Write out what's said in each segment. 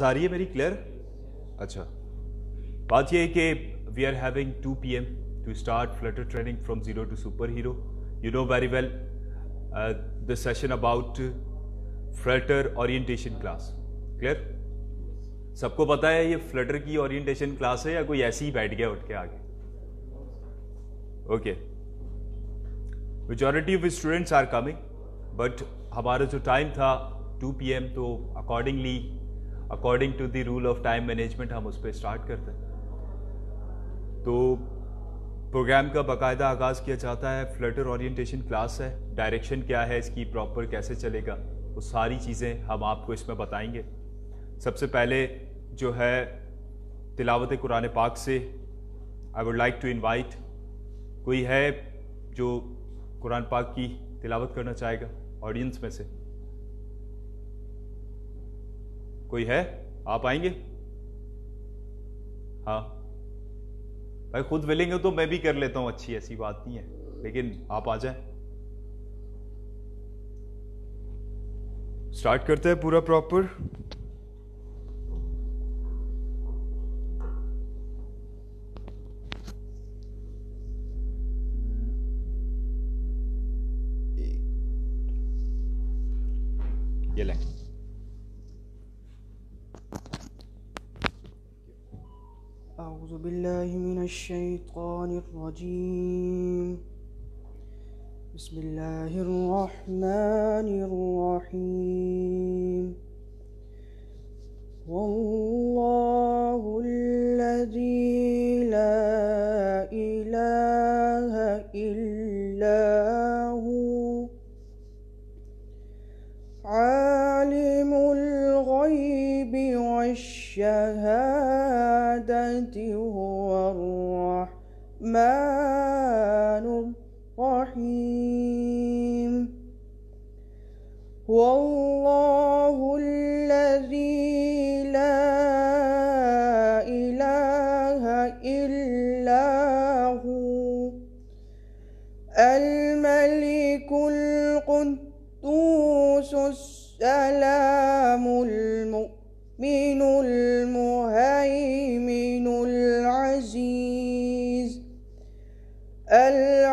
आ रही है मेरी क्लियर? अच्छा, बात यह है कि we are having 2 PM to start Flutter training from zero to superhero. You know very well the session about Flutter orientation class. Clear? सबको पता है ये फ्लटर की ओरिएंटेशन क्लास है या कोई ऐसे ही बैठ गया उठ के आगे? Okay, majority of students are coming, but हमारा जो टाइम था 2 PM, तो according to the rule of time management हम उस पर स्टार्ट करते हैं. तो प्रोग्राम का बाकायदा आगाज़ किया जाता है. फ्लटर ओरिएंटेशन क्लास है, डायरेक्शन क्या है इसकी, प्रॉपर कैसे चलेगा, वो सारी चीज़ें हम आपको इसमें बताएंगे. सबसे पहले जो है तिलावत कुरान पाक से I would like to invite, कोई है जो कुरान पाक की तिलावत करना चाहेगा ऑडियंस में से? कोई है? आप आएंगे? हाँ भाई, खुद विलिंग हो तो मैं भी कर लेता हूं, अच्छी ऐसी बात नहीं है, लेकिन आप आ जाएं. स्टार्ट करते हैं पूरा प्रॉपर. ये लें. अऊज़ु बिल्लाहि मिनश शैतानिर रजीम. बिस्मिल्लाहिर रहमानिर रहीम. वल्लाहुल्लज़ी ला इलाहा इल्ला हु आलिमुल गैबि वश्शहादति हुवर रहमानुर रहीम. वल्लाहुल्लज़ी ला इलाहा इल्ला हु अल मलिकुल कुद्दूसुस सलामुल मुमिनुल मुहैमिनुल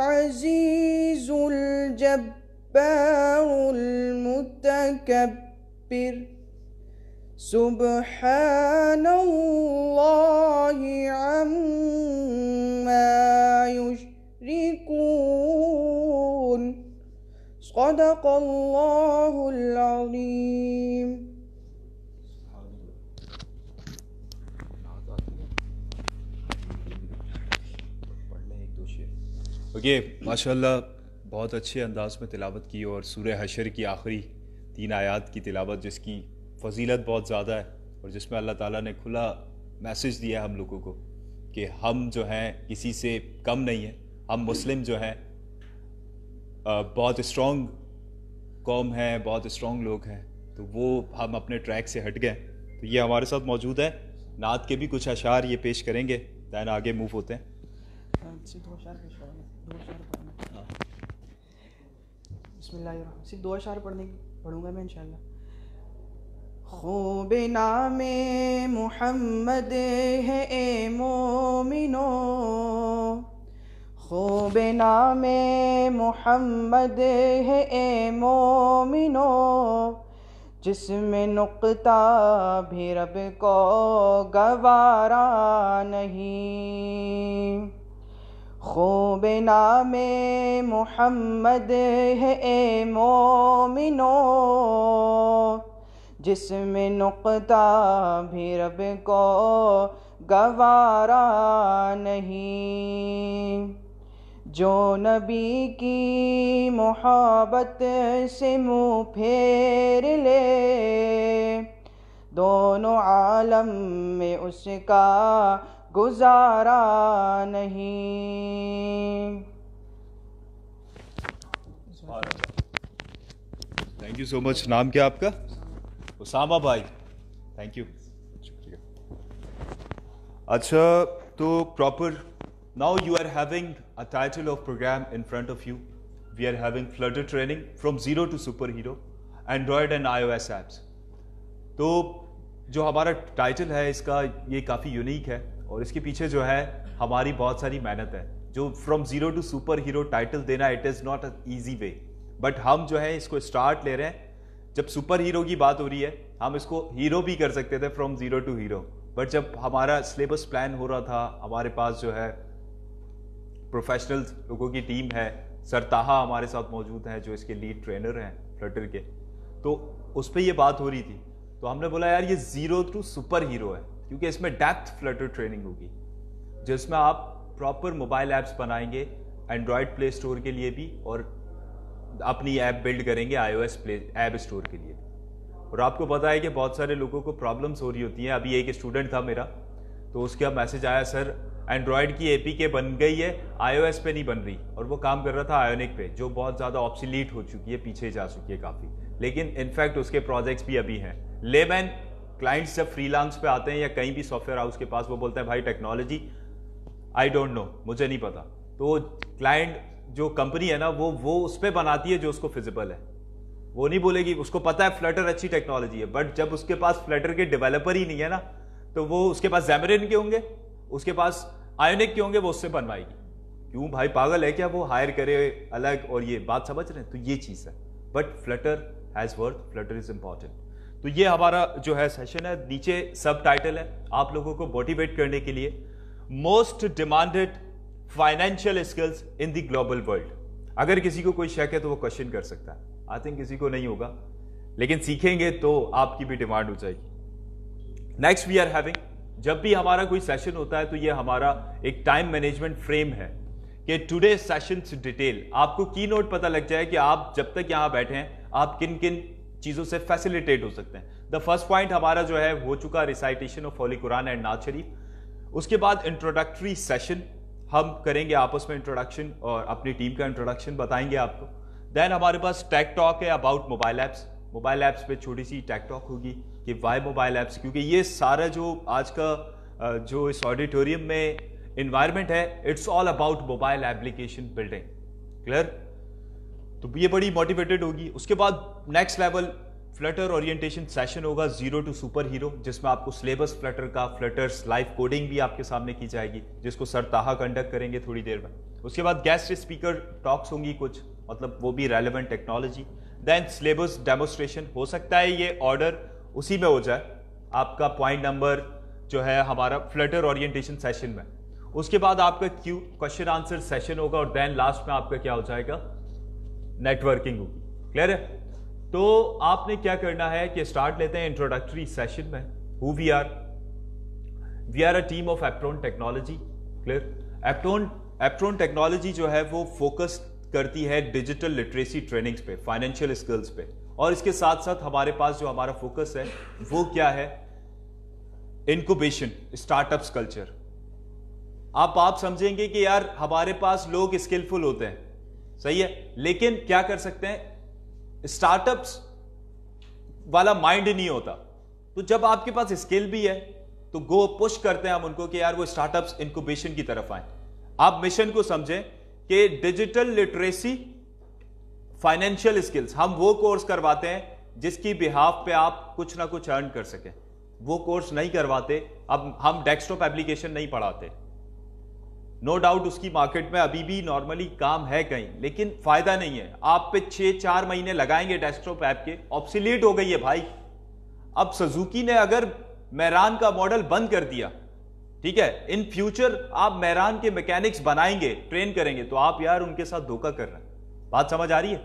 अज़ीज़ुल जब्बारुल मुतकब्बिर. सुब्हानल्लाहि अम्मा युश्रिकून. सदक़ल्लाहुल अज़ीम. ओके, माशाल्लाह बहुत अच्छे अंदाज में तिलावत की, और सूरह हशर की आखिरी 3 आयात की तिलावत जिसकी फ़जीलत बहुत ज़्यादा है, और जिसमें अल्लाह ताला ने खुला मैसेज दिया है हम लोगों को कि हम जो हैं किसी से कम नहीं हैं. हम मुस्लिम जो हैं बहुत स्ट्रॉन्ग कौम है, बहुत स्ट्रॉन्ग लोग हैं, तो वो हम अपने ट्रैक से हट गए. तो ये हमारे साथ मौजूद है. नात के भी कुछ अशार ये पेश करेंगे, दैन आगे मूव होते हैं. सिर्फ 2 अशार पेश करेंगे, 2 अशार पढ़ना. बिस्मिल्लाहिर्रहमानिर्रहीम. सिर्फ 2 अशार पढ़ूंगा मैं इंशाल्लाह. खूब नामे मुहम्मद है ए मोमिनो, खूब नामे मुहम्मद है ए मोमिनो, जिसमें नुक्ता भी रब को गवारा नहीं. खूब नामे मुहम्मद है ए मोमिनो, जिसमें नुक्ता भी रब को गवारा नहीं. जो नबी की मोहब्बत से मुँह फेर ले, दोनों आलम में उसका गुजारा नहीं. Thank you so much. नाम क्या आपका? उसामा भाई. थैंक यू, शुक्रिया. अच्छा, तो proper Now you are having a title of program in front of you. We are having Flutter training from zero to superhero, Android and iOS apps. तो जो हमारा टाइटल है इसका ये काफ़ी यूनिक है और इसके पीछे जो है हमारी बहुत सारी मेहनत है। जो from zero to superhero title देना it is not a easy way, but हम जो है इसको स्टार्ट ले रहे हैं। जब सुपर हीरो की बात हो रही है हम इसको हीरो भी कर सकते थे from zero to hero, but जब हमारा सिलेबस प्लान हो रहा था, हमारे पास जो है प्रोफेशनल लोगों की टीम है, सर ताहा हमारे साथ मौजूद हैं जो इसके लीड ट्रेनर हैं फ्लटर के, तो उस पर ये बात हो रही थी। तो हमने बोला यार ये जीरो टू सुपर हीरो है, क्योंकि इसमें डेप्थ फ्लटर ट्रेनिंग होगी जिसमें आप प्रॉपर मोबाइल ऐप्स बनाएंगे एंड्रॉयड प्ले स्टोर के लिए भी और अपनी ऐप बिल्ड करेंगे iOS प्ले ऐप स्टोर के लिए। और आपको पता है कि बहुत सारे लोगों को प्रॉब्लम्स हो रही होती हैं। अभी एक स्टूडेंट था मेरा, तो उसका मैसेज आया, सर एंड्रॉयड की APK बन गई है, iOS पे नहीं बन रही, और वो काम कर रहा था आयोनिक पे जो बहुत ज़्यादा ऑब्सोलीट हो चुकी है, पीछे जा चुकी है काफ़ी, लेकिन इनफैक्ट उसके प्रोजेक्ट्स भी अभी हैं। लेमैन क्लाइंट्स जब फ्रीलांस पे आते हैं या कहीं भी सॉफ्टवेयर हाउस के पास, वो बोलते हैं भाई टेक्नोलॉजी आई डोंट नो, मुझे नहीं पता। तो क्लाइंट जो कंपनी है ना वो उस पर बनाती है जो उसको फिजिबल है। वो नहीं बोलेगी, उसको पता है फ्लटर अच्छी टेक्नोलॉजी है, बट जब उसके पास फ्लटर के डेवलपर ही नहीं है ना, तो वो उसके पास ज़ैमरिन के होंगे, उसके पास आयोनिक के होंगे, वो उससे बनवाएगी। क्यों भाई, पागल है क्या वो हायर करे अलग, और ये बात समझ रहे हैं? तो ये चीज़ है, but Flutter has worth, Flutter is important. तो ये हमारा जो है सेशन है, नीचे सब टाइटल है आप लोगों को मोटिवेट करने के लिए, most demanded financial skills in the global world. अगर किसी को कोई शक है तो वो क्वेश्चन कर सकता है, आई थिंक किसी को नहीं होगा, लेकिन सीखेंगे तो आपकी भी डिमांड हो जाएगी। नेक्स्ट वी आर हैविंग, जब भी हमारा कोई सेशन होता है तो ये हमारा एक टाइम मैनेजमेंट फ्रेम है कि टुडे सेशन डिटेल, आपको की नोट पता लग जाए कि आप जब तक यहां बैठे हैं आप किन किन चीजों से फैसिलिटेट हो सकते हैं। द फर्स्ट पॉइंट हमारा जो है हो चुका recitation of Holi Quran and नात शरीफ। उसके बाद इंट्रोडक्टरी सेशन हम करेंगे, आपस में इंट्रोडक्शन और अपनी टीम का इंट्रोडक्शन बताएंगे आपको। देन हमारे पास टेक टॉक है about mobile apps. Mobile apps पे छोटी सी टेक टॉक होगी कि वाई मोबाइल ऐप्स, क्योंकि ये सारा जो आज का जो इस ऑडिटोरियम में इन्वायरमेंट है, it's all about mobile application building. Clear? तो ये बड़ी मोटिवेटेड होगी। उसके बाद next level Flutter orientation session होगा, जीरो टू सुपर हीरो, जिसमें आपको सिलेबस फ्लटर का, फ्लटर्स लाइव कोडिंग भी आपके सामने की जाएगी, जिसको सर ताहा कंडक्ट करेंगे थोड़ी देर में। उसके बाद गेस्ट स्पीकर टॉक्स होंगी कुछ, मतलब वो भी relevant technology. Then syllabus demonstration, हो सकता है ये ऑर्डर उसी में हो जाए आपका पॉइंट नंबर जो है हमारा फ्लटर ओरिएंटेशन सेशन में। उसके बाद आपका क्वेश्चन आंसर सेशन होगा और देन लास्ट में आपका क्या हो जाएगा, नेटवर्किंग होगी। क्लियर है? तो आपने क्या करना है कि स्टार्ट लेते हैं इंट्रोडक्टरी सेशन में। Who we are a team of Aptron technology. Clear? Aptron technology जो है वो फोकस करती है डिजिटल लिटरेसी ट्रेनिंग्स पे, फाइनेंशियल स्किल्स पे, और इसके साथ साथ हमारे पास जो हमारा फोकस है वो क्या है, इनक्यूबेशन, स्टार्टअप्स कल्चर। आप समझेंगे कि यार हमारे पास लोग स्किलफुल होते हैं, सही है, लेकिन क्या कर सकते हैं, स्टार्टअप्स वाला माइंड नहीं होता। तो जब आपके पास स्किल भी है तो गो पुश करते हैं हम उनको कि यार वो स्टार्टअप्स इनक्यूबेशन की तरफ आए। आप मिशन को समझें कि डिजिटल लिटरेसी फाइनेंशियल स्किल्स, हम वो कोर्स करवाते हैं जिसकी बिहाफ पे आप कुछ ना कुछ अर्न कर सकें। वो कोर्स नहीं करवाते, अब हम डेस्कटॉप एप्लीकेशन नहीं पढ़ाते। नो डाउट उसकी मार्केट में अभी भी नॉर्मली काम है कहीं, लेकिन फायदा नहीं है। आप पे 6-4 महीने लगाएंगे डेस्कटॉप ऐप के, ऑब्सोलीट हो गई है भाई। अब सुजुकी ने अगर मेरान का मॉडल बंद कर दिया, ठीक है, इन फ्यूचर आप मेरान के मैकेनिक्स बनाएंगे, ट्रेन करेंगे, तो आप यार उनके साथ धोखा कर रहे हैं। बात समझ आ रही है?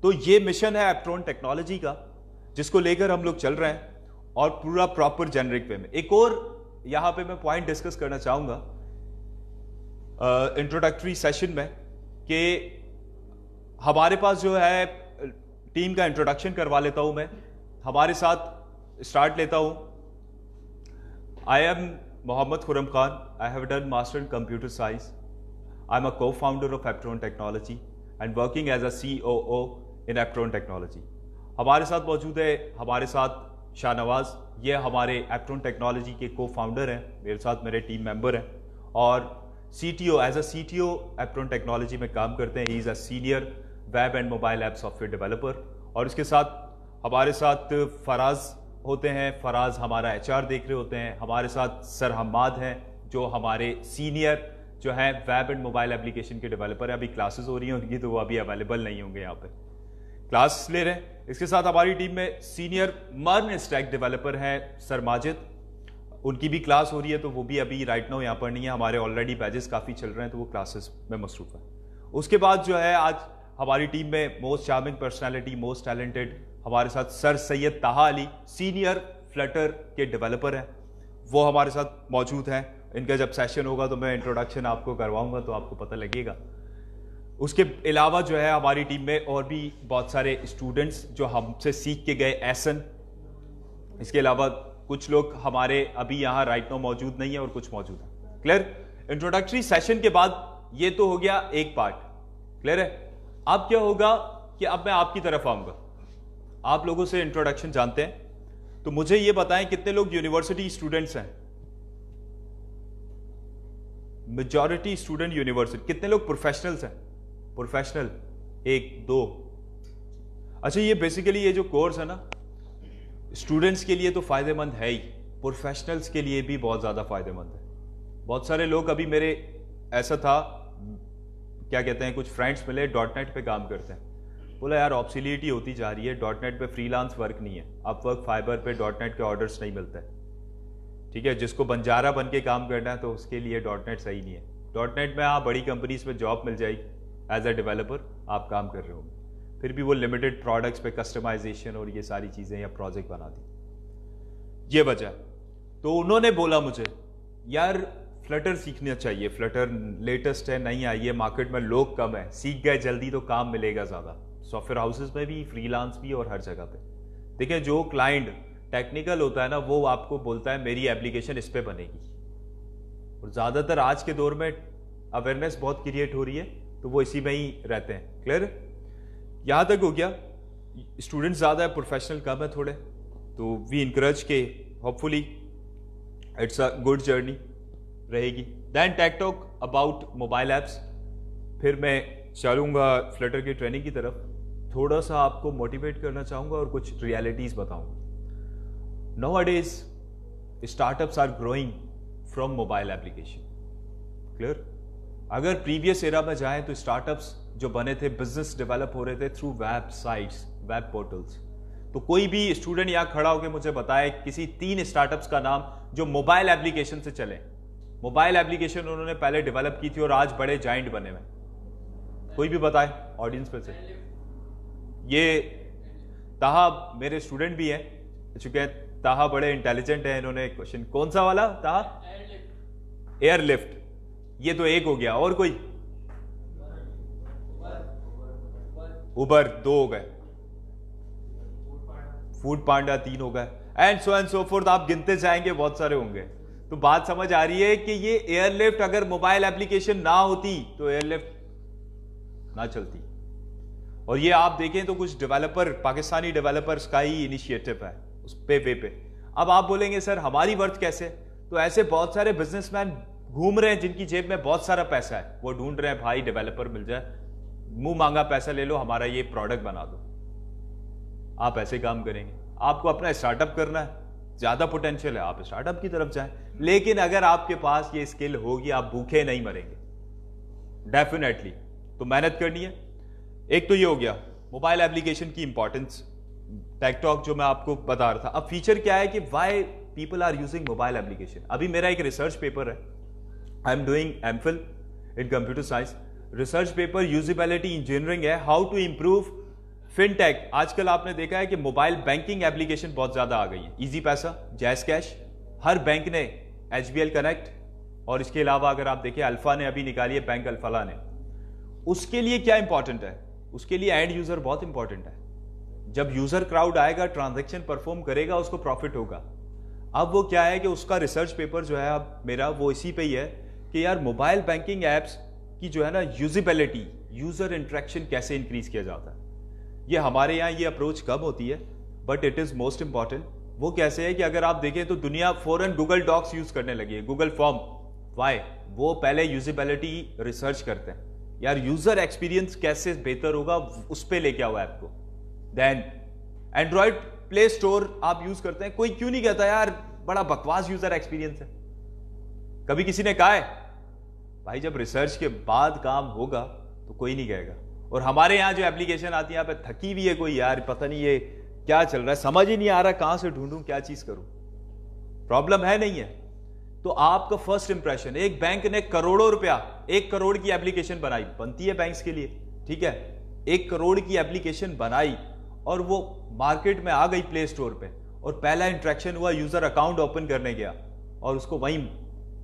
तो ये मिशन है एप्ट्रॉन टेक्नोलॉजी का, जिसको लेकर हम लोग चल रहे हैं, और पूरा प्रॉपर जेनरिक वे में। एक और यहां पे मैं पॉइंट डिस्कस करना चाहूंगा इंट्रोडक्टरी सेशन में, कि हमारे पास जो है टीम का इंट्रोडक्शन करवा लेता हूं मैं, हमारे साथ स्टार्ट लेता हूं। I am Mohammad Khurram Khan, I have done master in computer science, I am a co-founder of Aptron technology and working as a COO in Aptron technology. हमारे साथ मौजूद है हमारे साथ शाहनवाज, ये हमारे एप्ट्रॉन टेक्नोलॉजी के co-founder हैं, मेरे साथ मेरे टीम मेंबर हैं, और CTO, as a CTO Aptron technology में काम करते हैं। He is a senior web and mobile app software developer. और इसके साथ हमारे साथ फराज होते हैं, फराज हमारा HR देख रहे होते हैं, हमारे साथ सर हम्माद हैं जो हमारे सीनियर जो है वेब एंड मोबाइल एप्लीकेशन के डेवलपर है। अभी क्लासेस हो रही हैं उनकी, तो वो अभी अवेलेबल नहीं होंगे यहाँ पे, क्लास ले रहे हैं। इसके साथ हमारी टीम में सीनियर मर्न स्टैक डेवलपर हैं सर माजिद, उनकी भी क्लास हो रही है, तो वो भी अभी राइट नाउ यहाँ पर नहीं है। हमारे ऑलरेडी बैचेस काफ़ी चल रहे हैं, तो वो क्लासेस में मसरूफ है। उसके बाद जो है आज हमारी टीम में most charming personality, most talented हमारे साथ sir Syed Taha Ali, senior Flutter के डेवलपर हैं, वो हमारे साथ मौजूद हैं। इनका जब सेशन होगा तो मैं इंट्रोडक्शन आपको करवाऊंगा, तो आपको पता लगेगा। उसके अलावा जो है हमारी टीम में और भी बहुत सारे स्टूडेंट्स जो हमसे सीख के गए, एहसन, इसके अलावा कुछ लोग हमारे अभी यहाँ राइट नाउ मौजूद नहीं है और कुछ मौजूद है। क्लियर? इंट्रोडक्टरी सेशन के बाद ये तो हो गया एक पार्ट, क्लियर है? अब क्या होगा कि अब मैं आपकी तरफ आऊंगा, आप लोगों से इंट्रोडक्शन जानते हैं, तो मुझे ये बताएं कितने लोग यूनिवर्सिटी स्टूडेंट्स हैं? Majority student university. कितने लोग प्रोफेशनल्स हैं? प्रोफेशनल 1 2। अच्छा, ये बेसिकली ये जो कोर्स है ना, स्टूडेंट्स के लिए तो फायदेमंद है ही, प्रोफेशनल्स के लिए भी बहुत ज्यादा फायदेमंद है। बहुत सारे लोग अभी मेरे ऐसा था, क्या कहते हैं, कुछ फ्रेंड्स मिले .NET पे काम करते हैं, बोला यार ऑब्सोलीट होती जा रही है, .NET पे फ्रीलांस वर्क नहीं है, अपवर्क फाइबर पे .NEट के ऑर्डर्स नहीं मिलते हैं, ठीक है, जिसको बंजारा बन के काम करना है तो उसके लिए .NEट सही नहीं है। .NEट में आप बड़ी कंपनीज में जॉब मिल जाएगी, एज अ डेवलपर आप काम कर रहे होंगे, फिर भी वो लिमिटेड प्रोडक्ट्स पे कस्टमाइजेशन और ये सारी चीजें या प्रोजेक्ट बना दी, ये वजह। तो उन्होंने बोला मुझे यार फ्लटर सीखना चाहिए, फ्लटर लेटेस्ट है, नहीं आई है मार्केट में, लोग कम है, सीख गए जल्दी तो काम मिलेगा ज्यादा, सॉफ्टवेयर हाउसेस में भी, फ्रीलांस भी और हर जगह पे। देखिए जो क्लाइंट टेक्निकल होता है ना, वो आपको बोलता है मेरी एप्लीकेशन इस पे बनेगी, और ज्यादातर आज के दौर में अवेयरनेस बहुत क्रिएट हो रही है, तो वो इसी में ही रहते हैं। क्लियर? यहां तक हो गया। स्टूडेंट ज्यादा है, प्रोफेशनल कम है थोड़े, तो वी इनकरेज के hopefully it's a good journey रहेगी। Then take talk about mobile apps, फिर मैं चलूंगा फ्लटर की ट्रेनिंग की तरफ, थोड़ा सा आपको मोटिवेट करना चाहूंगा और कुछ रियलिटीज बताऊंगा। Nowadays, startups are growing from mobile application. Clear? अगर प्रीवियस एरा में जाएं तो स्टार्टअप्स जो बने थे, बिजनेस डेवलप हो रहे थे through web sites, web portals. तो कोई भी स्टूडेंट यहाँ खड़ा होकर मुझे बताए किसी 3 स्टार्टअप्स का नाम जो मोबाइल एप्लीकेशन से चले, मोबाइल एप्लीकेशन उन्होंने पहले डेवलप की थी और आज बड़े जाइंट बने हुए, कोई भी बताए ऑडियंस पे से। ये ताहा मेरे स्टूडेंट भी हैं, चूंकि ताहा बड़े इंटेलिजेंट है, इन्होंने क्वेश्चन कौन सा वाला ताहा? एयरलिफ्ट, ये तो एक हो गया, और कोई? उबर 2 हो गए, फूड पांडा 3 हो गए, एंड सो फोर्थ, आप गिनते जाएंगे बहुत सारे होंगे। तो बात समझ आ रही है कि ये एयरलिफ्ट अगर मोबाइल एप्लीकेशन ना होती तो एयरलिफ्ट ना चलती। और ये आप देखें तो कुछ डेवलपर, पाकिस्तानी डेवलपर्स का ही इनिशिएटिव है उस पे वे पे। अब आप बोलेंगे सर हमारी वर्थ कैसे? तो ऐसे बहुत सारे बिजनेसमैन घूम रहे हैं जिनकी जेब में बहुत सारा पैसा है, वो ढूंढ रहे हैं भाई डेवलपर मिल जाए, मुंह मांगा पैसा ले लो, हमारा ये प्रोडक्ट बना दो। आप ऐसे काम करेंगे? आपको अपना स्टार्टअप करना है, ज्यादा पोटेंशियल है, आप स्टार्टअप की तरफ जाएं। लेकिन अगर आपके पास ये स्किल होगी, आप भूखे नहीं मरेंगे डेफिनेटली। तो मेहनत करनी है। एक तो ये हो गया मोबाइल एप्लीकेशन की इंपॉर्टेंस, टेक टॉक जो मैं आपको बता रहा था। अब फीचर क्या है कि why people are using mobile application. अभी मेरा एक रिसर्च पेपर है, I am doing MPhil in computer science, research paper usability engineering है, हाउ टू इंप्रूव फिनटेक। आजकल आपने देखा है कि मोबाइल बैंकिंग एप्लीकेशन बहुत ज्यादा आ गई है, इजी पैसा, जैस कैश, हर बैंक ने, HBL कनेक्ट, और इसके अलावा अगर आप देखिए अल्फा ने अभी निकाली है, बैंक अल्फाला ने। उसके लिए क्या इंपॉर्टेंट है? उसके लिए एंड यूजर बहुत इंपॉर्टेंट है। जब यूजर क्राउड आएगा, ट्रांजैक्शन परफॉर्म करेगा, उसको प्रॉफिट होगा। अब वो क्या है कि उसका रिसर्च पेपर जो है अब मेरा वो इसी पे ही है कि यार मोबाइल बैंकिंग एप्स की जो है ना यूजिबिलिटी, यूजर इंटरेक्शन कैसे इंक्रीज किया जाता है। ये हमारे यहाँ ये अप्रोच कम होती है, but it is most important. वो कैसे है कि अगर आप देखें तो दुनिया फौरन गूगल डॉक्स यूज करने लगी है, गूगल फॉर्म। वाई? वो पहले यूजिबिलिटी रिसर्च करते हैं, यार यूजर एक्सपीरियंस कैसे बेहतर होगा, उस पर लेके आओ ऐप को। देन एंड्रॉइड प्ले स्टोर आप यूज करते हैं, कोई क्यों नहीं कहता यार बड़ा बकवास यूजर एक्सपीरियंस है? कभी किसी ने कहा है? भाई जब रिसर्च के बाद काम होगा तो कोई नहीं कहेगा। और हमारे यहां जो एप्लीकेशन आती है यहाँ पे थकी हुई है कोई, यार पता नहीं ये क्या चल रहा है, समझ ही नहीं आ रहा कहां से ढूंढूं, क्या चीज करूं। प्रॉब्लम है नहीं है? तो आपका फर्स्ट इंप्रेशन, एक बैंक ने करोड़ों रुपया, 1 करोड़ की एप्लीकेशन बनाई, बनती है बैंक्स के लिए, ठीक है, 1 करोड़ की एप्लीकेशन बनाई और वो मार्केट में आ गई प्ले स्टोर पे, और पहला इंटरेक्शन हुआ, यूजर अकाउंट ओपन करने गया और उसको वहीं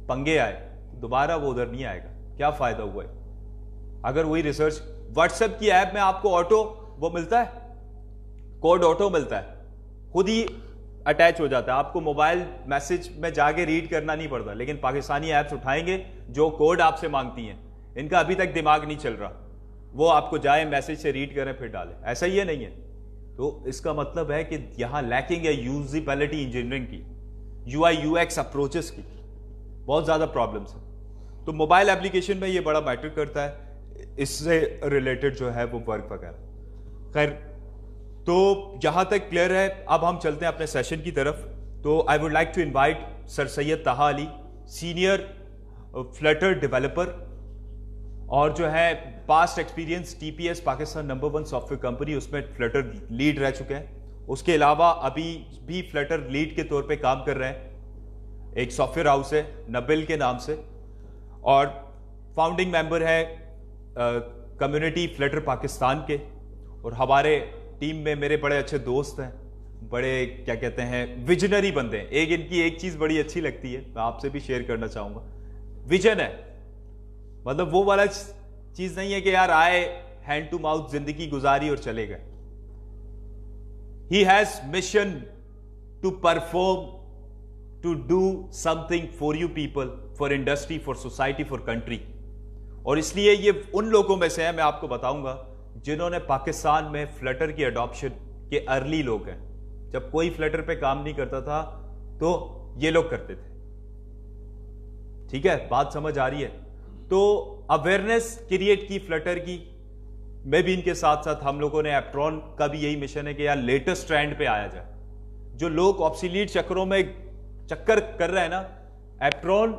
पंगे आए, दोबारा वो उधर नहीं आएगा। क्या फायदा हुआ है? अगर वही रिसर्च व्हाट्सएप की ऐप में आपको ऑटो वो मिलता है, कोड ऑटो मिलता है, खुद ही अटैच हो जाता है, आपको मोबाइल मैसेज में जाके रीड करना नहीं पड़ता। लेकिन पाकिस्तानी ऐप्स उठाएंगे जो कोड आपसे मांगती हैं, इनका अभी तक दिमाग नहीं चल रहा, वो आपको जाए मैसेज से रीड करें फिर डालें, ऐसा ही है नहीं है? तो इसका मतलब है कि यहां लैकिंग है यूजिबिलिटी इंजीनियरिंग की, यूआई यूएक्स अप्रोचेस की, बहुत ज्यादा प्रॉब्लम्स है। तो मोबाइल एप्लीकेशन में ये बड़ा मैटर करता है, इससे रिलेटेड जो है वो वर्क वगैरह। खैर, तो जहां तक क्लियर है, अब हम चलते हैं अपने सेशन की तरफ। तो I would like to invite sir Syed Taha Ali, senior Flutter developer और जो है past experience TPS Pakistan number 1 software company, उसमें फ्लटर लीड रह चुके हैं। उसके अलावा अभी भी फ्लटर लीड के तौर पे काम कर रहे हैं, एक सॉफ्टवेयर हाउस है नबिल के नाम से, और फाउंडिंग मेंबर है कम्युनिटी फ्लटर पाकिस्तान के। और हमारे टीम में मेरे बड़े अच्छे दोस्त हैं, बड़े क्या कहते हैं विजनरी बंदे हैं। एक इनकी एक चीज बड़ी अच्छी लगती है, मैं आपसे भी शेयर करना चाहूंगा, विजन है। मतलब वो वाला चीज नहीं है कि यार आए हैंड टू माउथ जिंदगी गुजारी और चले गए। He has mission to perform, to do something for you people, for industry, for society, for country. और इसलिए ये उन लोगों में से है, मैं आपको बताऊंगा, जिन्होंने पाकिस्तान में फ्लटर की अडॉप्शन के अर्ली लोग हैं। जब कोई फ्लटर पे काम नहीं करता था तो ये लोग करते थे। ठीक है, बात समझ आ रही है? तो अवेयरनेस क्रिएट की फ्लटर की, मैं भी इनके साथ साथ हम लोगों ने एप्ट्रॉन का भी यही मिशन है कि यार लेटेस्ट ट्रेंड पे आया जाए। जो लोग ऑब्सोलीट चक्करों में चक्कर कर रहे हैं ना, एप्ट्रॉन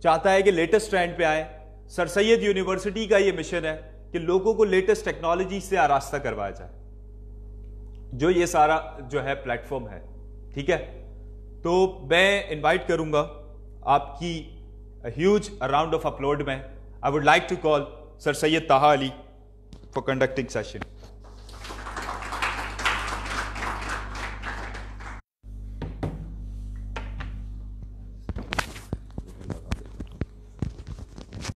चाहता है कि लेटेस्ट ट्रेंड पे आए। सर सैयद यूनिवर्सिटी का यह मिशन है कि लोगों को लेटेस्ट टेक्नोलॉजी से आरास्ता करवाया जाए, जो ये सारा जो है प्लेटफॉर्म है। ठीक है, तो मैं इनवाइट करूंगा आपकी ह्यूज राउंड ऑफ अपलोड में। I would like to call sir Syed Taha Ali for conducting session.